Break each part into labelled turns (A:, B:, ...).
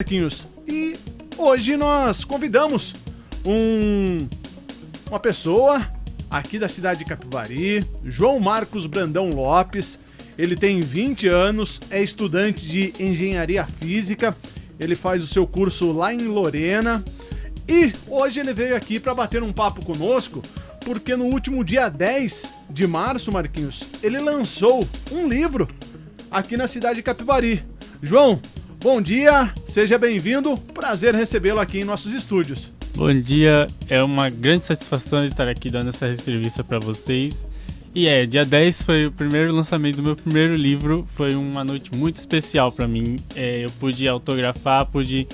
A: Marquinhos, e hoje nós convidamos uma pessoa aqui da cidade de Capivari, João Marcos Brandão Lopes. Ele tem 20 anos, é estudante de engenharia física, ele faz o seu curso lá em Lorena e hoje ele veio aqui para bater um papo conosco porque no último dia 10 de março, Marquinhos, ele lançou um livro aqui na cidade de Capivari. João, bom dia, seja bem-vindo, prazer recebê-lo aqui em nossos estúdios.
B: Bom dia, é uma grande satisfação estar aqui dando essa entrevista para vocês. E dia 10 foi o primeiro lançamento do meu primeiro livro, foi uma noite muito especial para mim. Eu pude autografar, pude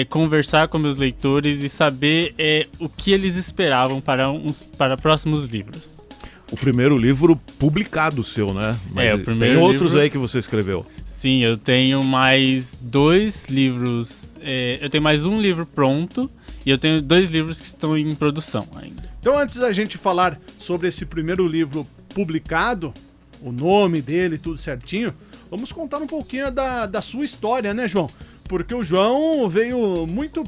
B: conversar com meus leitores e saber o que eles esperavam para próximos livros.
C: O primeiro livro publicado seu, né? Mas
B: o primeiro
C: tem outros
B: livro...
C: aí que você escreveu.
B: Sim, eu tenho mais 2 livros, eu tenho mais um livro pronto e eu tenho 2 livros que estão em produção ainda.
A: Então, antes da gente falar sobre esse primeiro livro publicado, o nome dele, tudo certinho, vamos contar um pouquinho da sua história, né, João? Porque o João veio muito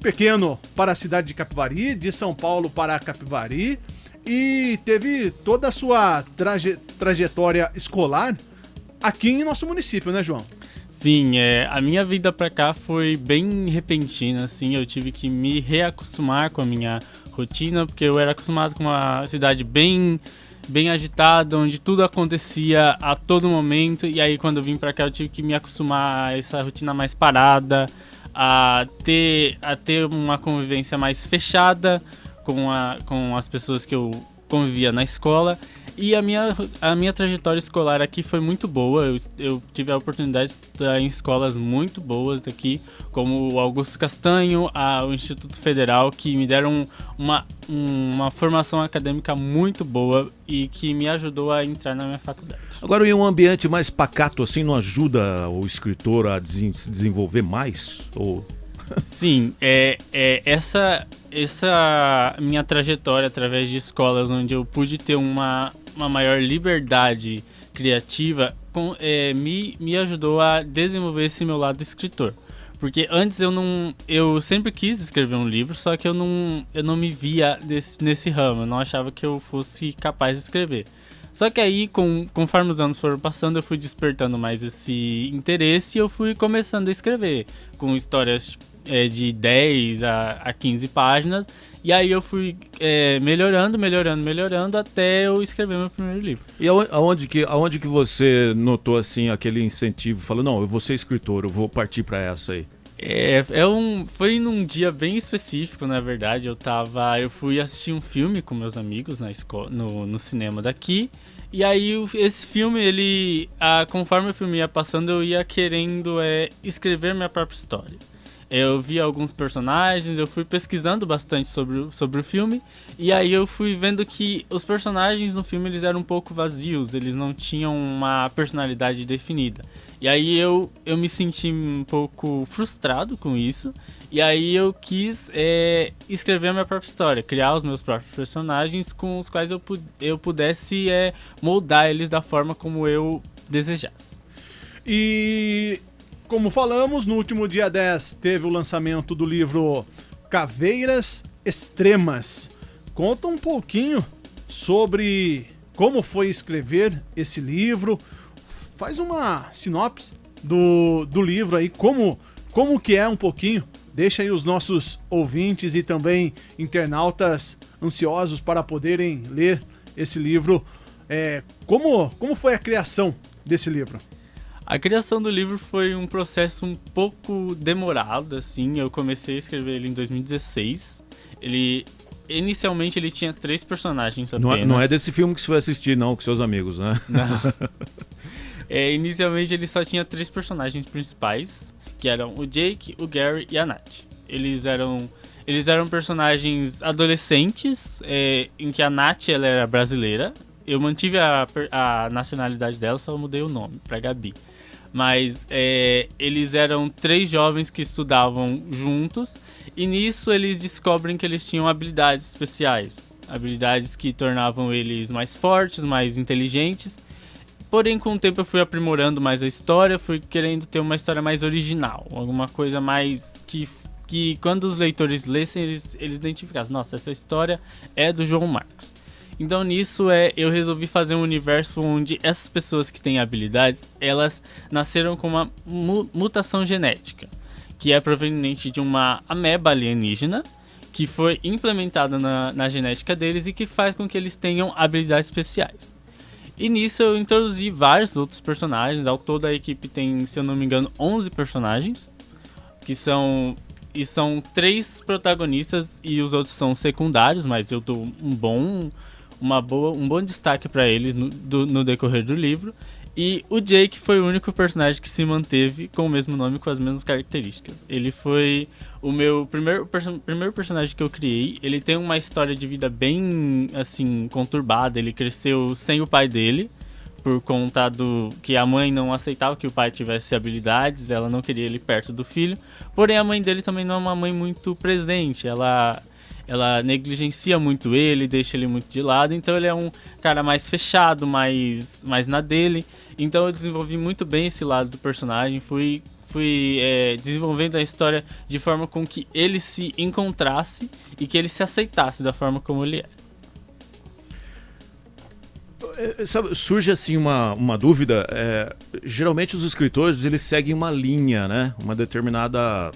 A: pequeno para a cidade de Capivari, de São Paulo para Capivari, e teve toda a sua trajetória escolar aqui em nosso município, né, João?
B: Sim, a minha vida pra cá foi bem repentina, assim, eu tive que me reacostumar com a minha rotina, porque eu era acostumado com uma cidade bem agitada, onde tudo acontecia a todo momento, e aí quando eu vim pra cá eu tive que me acostumar a essa rotina mais parada, a ter uma convivência mais fechada com as pessoas que eu convivia na escola. E a minha trajetória escolar aqui foi muito boa, eu tive a oportunidade de estudar em escolas muito boas daqui, como o Augusto Castanho, o Instituto Federal, que me deram uma formação acadêmica muito boa e que me ajudou a entrar na minha faculdade.
C: Agora, em um ambiente mais pacato assim, não ajuda o escritor a se desenvolver mais? Ou...
B: Sim, essa minha trajetória através de escolas onde eu pude ter uma maior liberdade criativa me ajudou a desenvolver esse meu lado escritor. Porque antes eu sempre quis escrever um livro, só que eu não me via nesse ramo, eu não achava que eu fosse capaz de escrever. Só que aí, conforme os anos foram passando, eu fui despertando mais esse interesse e eu fui começando a escrever, com histórias de 10 a 15 páginas, e aí eu fui melhorando até eu escrever meu primeiro livro.
C: E aonde que você notou assim aquele incentivo? Falou, não, eu vou ser escritor, eu vou partir para essa aí.
B: Foi num dia bem específico, na verdade. Eu fui assistir um filme com meus amigos na escola, no cinema daqui. E aí esse filme, conforme o filme ia passando, eu ia querendo escrever minha própria história. Eu vi alguns personagens, eu fui pesquisando bastante sobre o filme, e aí eu fui vendo que os personagens no filme eles eram um pouco vazios, eles não tinham uma personalidade definida. E aí eu me senti um pouco frustrado com isso, e aí eu quis escrever a minha própria história, criar os meus próprios personagens com os quais eu pudesse moldar eles da forma como eu desejasse.
A: E... como falamos, no último dia 10 teve o lançamento do livro Caveiras Extremas. Conta um pouquinho sobre como foi escrever esse livro. Faz uma sinopse do livro aí, como que é um pouquinho. Deixa aí os nossos ouvintes e também internautas ansiosos para poderem ler esse livro. Como foi a criação desse livro?
B: A criação do livro foi um processo um pouco demorado, assim. Eu comecei a escrever ele em 2016. Inicialmente ele tinha 3 personagens apenas.
C: Não é desse filme que você vai assistir, não, com seus amigos, né?
B: Não. Inicialmente ele só tinha 3 personagens principais, que eram o Jake, o Gary e a Nath. Eles eram personagens adolescentes, em que a Nath ela era brasileira. Eu mantive a nacionalidade dela, só mudei o nome para Gabi. Mas eles eram 3 jovens que estudavam juntos, e nisso eles descobrem que eles tinham habilidades especiais. Habilidades que tornavam eles mais fortes, mais inteligentes. Porém, com o tempo eu fui aprimorando mais a história, fui querendo ter uma história mais original, alguma coisa mais que quando os leitores lessem, eles identificassem, nossa, essa história é do João Marcos. Então nisso eu resolvi fazer um universo onde essas pessoas que têm habilidades, elas nasceram com uma mutação genética, que é proveniente de uma ameba alienígena, que foi implementada na genética deles e que faz com que eles tenham habilidades especiais. E nisso eu introduzi vários outros personagens, ao todo a equipe tem, se eu não me engano, 11 personagens, são 3 protagonistas e os outros são secundários, mas eu dou um bom destaque para eles no decorrer do livro. E o Jake foi o único personagem que se manteve com o mesmo nome, com as mesmas características. Ele foi o meu primeiro personagem que eu criei. Ele tem uma história de vida bem, assim, conturbada. Ele cresceu sem o pai dele, por conta que a mãe não aceitava que o pai tivesse habilidades, ela não queria ele perto do filho. Porém, a mãe dele também não é uma mãe muito presente, ela negligencia muito ele, deixa ele muito de lado, então ele é um cara mais fechado, mais na dele. Então eu desenvolvi muito bem esse lado do personagem, fui desenvolvendo a história de forma com que ele se encontrasse e que ele se aceitasse da forma como ele é.
C: Sabe, surge assim uma dúvida, geralmente os escritores eles seguem uma linha, né? Uma determinada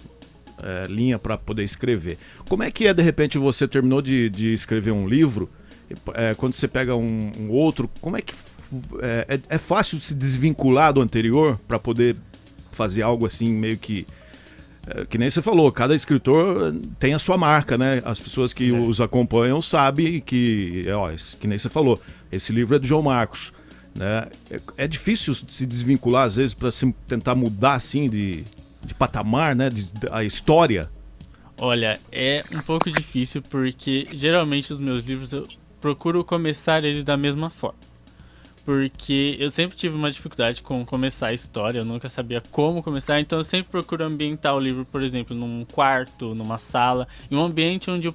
C: linha para poder escrever. Como é que de repente você terminou de escrever um livro, quando você pega um outro, como é que é fácil se desvincular do anterior para poder fazer algo assim meio que nem você falou, cada escritor tem a sua marca, né? As pessoas que os acompanham sabem que nem você falou, esse livro é do João Marcos, né? É difícil se desvincular às vezes para tentar mudar assim de patamar, né? A história.
B: Olha, é um pouco difícil porque geralmente os meus livros eu procuro começar eles da mesma forma. Porque eu sempre tive uma dificuldade com começar a história, eu nunca sabia como começar, então eu sempre procuro ambientar o livro, por exemplo, num quarto, numa sala, em um ambiente onde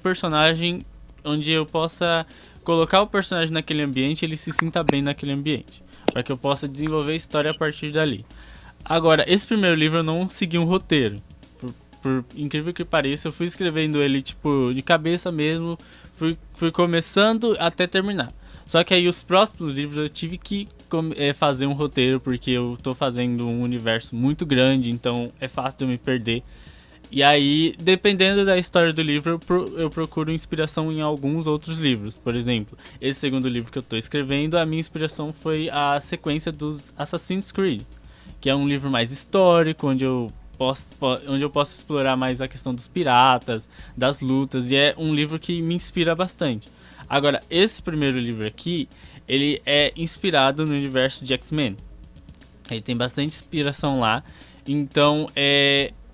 B: eu possa colocar o personagem naquele ambiente e ele se sinta bem naquele ambiente, para que eu possa desenvolver a história a partir dali. Agora, esse primeiro livro eu não segui um roteiro. Por incrível que pareça, eu fui escrevendo ele tipo de cabeça mesmo, fui começando até terminar. Só que aí os próximos livros eu tive que fazer um roteiro, porque eu tô fazendo um universo muito grande, então é fácil de eu me perder. E aí, dependendo da história do livro, eu procuro inspiração em alguns outros livros. Por exemplo, esse segundo livro que eu tô escrevendo, a minha inspiração foi a sequência dos Assassin's Creed, que é um livro mais histórico, onde eu posso explorar mais a questão dos piratas, das lutas, e é um livro que me inspira bastante. Agora, esse primeiro livro aqui, ele é inspirado no universo de X-Men. Ele tem bastante inspiração lá, então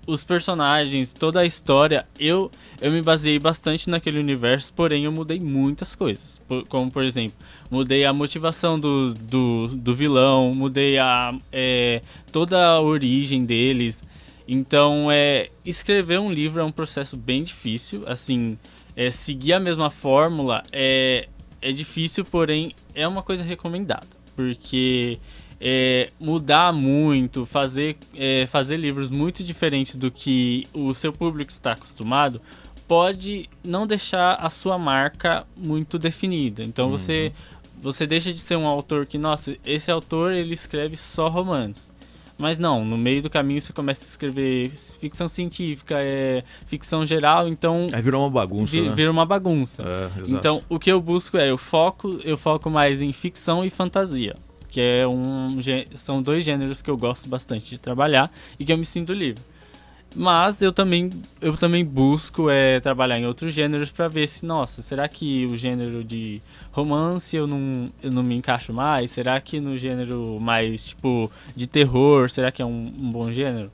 B: os personagens, toda a história, eu me baseei bastante naquele universo, porém eu mudei muitas coisas. Como, por exemplo, mudei a motivação do vilão, mudei toda a origem deles. Então, escrever um livro é um processo bem difícil, assim, seguir a mesma fórmula é difícil, porém é uma coisa recomendada, porque mudar muito, fazer livros muito diferentes do que o seu público está acostumado, pode não deixar a sua marca muito definida. Então você deixa de ser um autor que, nossa, esse autor ele escreve só romances. Mas não, no meio do caminho você começa a escrever ficção científica, ficção geral, então...
C: Aí virou uma bagunça, né?
B: Vira uma bagunça.
C: Exato.
B: Então, o que eu busco eu foco mais em ficção e fantasia, que são 2 gêneros que eu gosto bastante de trabalhar e que eu me sinto livre. Mas eu também busco trabalhar em outros gêneros para ver se, nossa, será que o gênero de romance eu não me encaixo mais? Será que no gênero mais, tipo, de terror, será que é um bom gênero?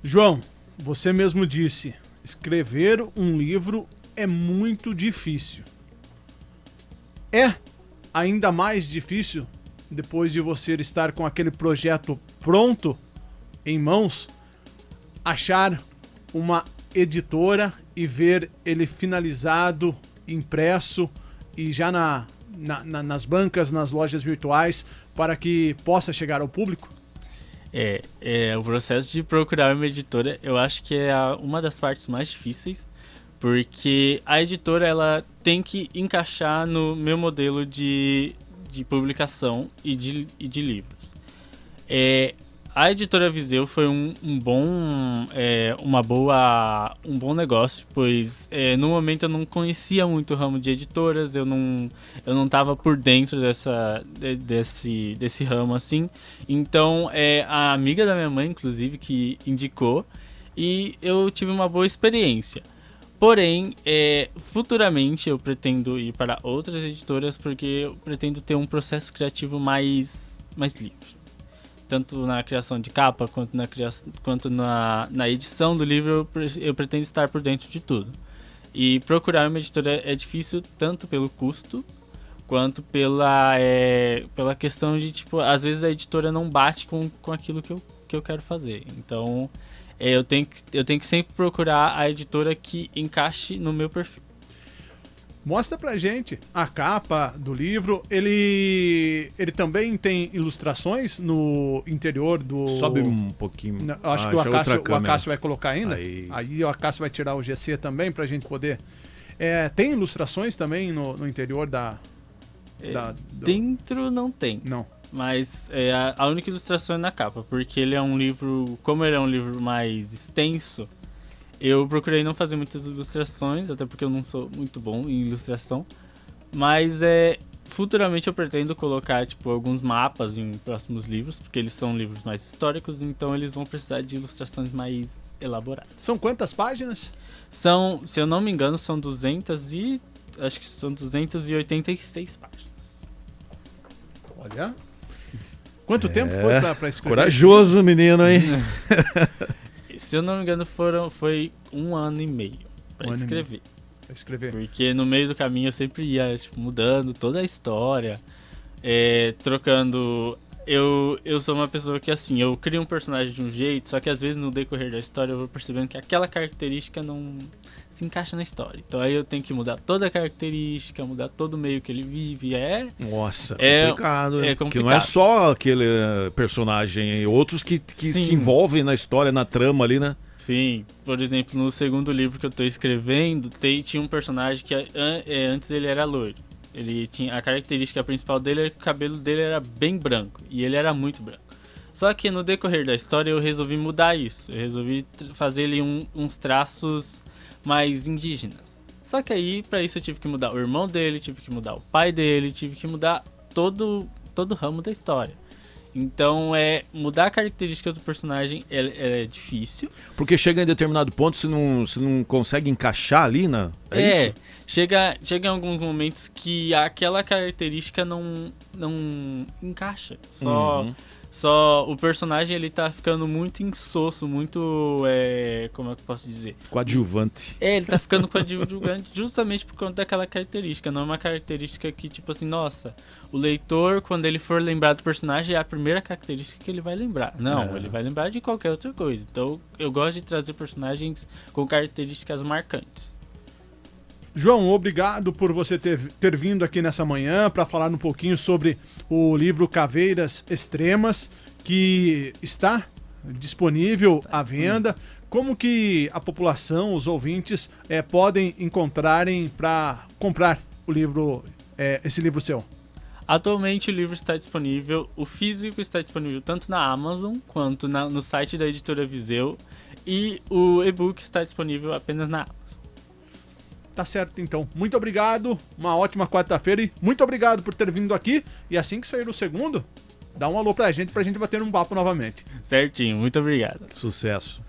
A: João, você mesmo disse, escrever um livro é muito difícil. É ainda mais difícil depois de você estar com aquele projeto pronto em mãos, achar uma editora e ver ele finalizado, impresso e já nas bancas, nas lojas virtuais, para que possa chegar ao público?
B: O processo de procurar uma editora, eu acho que é uma das partes mais difíceis, porque a editora ela tem que encaixar no meu modelo de publicação e de livros. A editora Viseu foi um bom negócio, pois no momento eu não conhecia muito o ramo de editoras, eu não estava por dentro desse ramo assim. Então a amiga da minha mãe, inclusive, que indicou, e eu tive uma boa experiência. Porém, futuramente eu pretendo ir para outras editoras, porque eu pretendo ter um processo criativo mais livre. Tanto na criação de capa, quanto na edição do livro, eu pretendo estar por dentro de tudo. E procurar uma editora é difícil tanto pelo custo, quanto pela questão de, tipo, às vezes a editora não bate com aquilo que eu quero fazer. Então, eu tenho que sempre procurar a editora que encaixe no meu perfil.
A: Mostra pra gente a capa do livro. Ele também tem ilustrações no interior do...
C: Sobe um pouquinho.
A: Acho que o Acácio vai colocar ainda. Aí o Acácio vai tirar o GC também pra gente poder... tem ilustrações também no interior
B: Dentro não tem.
A: Não.
B: Mas a única ilustração é na capa, porque ele é um livro... Como ele é um livro mais extenso, eu procurei não fazer muitas ilustrações, até porque eu não sou muito bom em ilustração. Mas futuramente eu pretendo colocar, tipo, alguns mapas em próximos livros, porque eles são livros mais históricos, então eles vão precisar de ilustrações mais elaboradas.
A: São quantas páginas?
B: Se eu não me engano, são 286 páginas.
A: Olha. Quanto tempo foi pra escrever?
C: Corajoso menino, hein?
B: Se eu não me engano, foi 1 ano e meio pra escrever. Porque no meio do caminho eu sempre ia, tipo, mudando toda a história, trocando. Eu sou uma pessoa que, assim, eu crio um personagem de um jeito, só que às vezes no decorrer da história eu vou percebendo que aquela característica não se encaixa na história. Então aí eu tenho que mudar toda a característica, mudar todo o meio que ele vive.
C: Nossa, complicado.
B: Complicado.
C: Que não é só aquele personagem, outros que se envolvem na história, na trama ali, né?
B: Sim, por exemplo, no segundo livro que eu tô escrevendo, tinha um personagem que antes ele era loiro. Ele tinha a característica principal dele, que o cabelo dele era bem branco, e ele era muito branco. Só que no decorrer da história eu resolvi mudar isso. Eu resolvi fazer ele uns traços mais indígenas. Só que aí, pra isso eu tive que mudar o irmão dele, tive que mudar o pai dele, tive que mudar todo o ramo da história. Então, mudar a característica do personagem é difícil.
C: Porque chega em determinado ponto, você não consegue encaixar ali, né? Isso?
B: Chega em alguns momentos que aquela característica não encaixa. Só o personagem, ele tá ficando muito insosso, muito, como é que eu posso dizer?
C: Coadjuvante.
B: Ele tá ficando coadjuvante justamente por conta daquela característica. Não é uma característica que, tipo assim, nossa, o leitor, quando ele for lembrar do personagem, é a primeira característica que ele vai lembrar. Não, ele vai lembrar de qualquer outra coisa. Então, eu gosto de trazer personagens com características marcantes.
A: João, obrigado por você ter vindo aqui nessa manhã para falar um pouquinho sobre o livro Caveiras Extremas, que está disponível à venda. Como que a população, os ouvintes, podem encontrarem para comprar o livro, esse livro seu?
B: Atualmente o livro está disponível, o físico está disponível tanto na Amazon quanto no site da editora Viseu, e o e-book está disponível apenas na Amazon.
A: Tá certo, então. Muito obrigado, uma ótima quarta-feira e muito obrigado por ter vindo aqui. E assim que sair o segundo, dá um alô pra gente bater um papo novamente.
B: Certinho, muito obrigado.
C: Sucesso.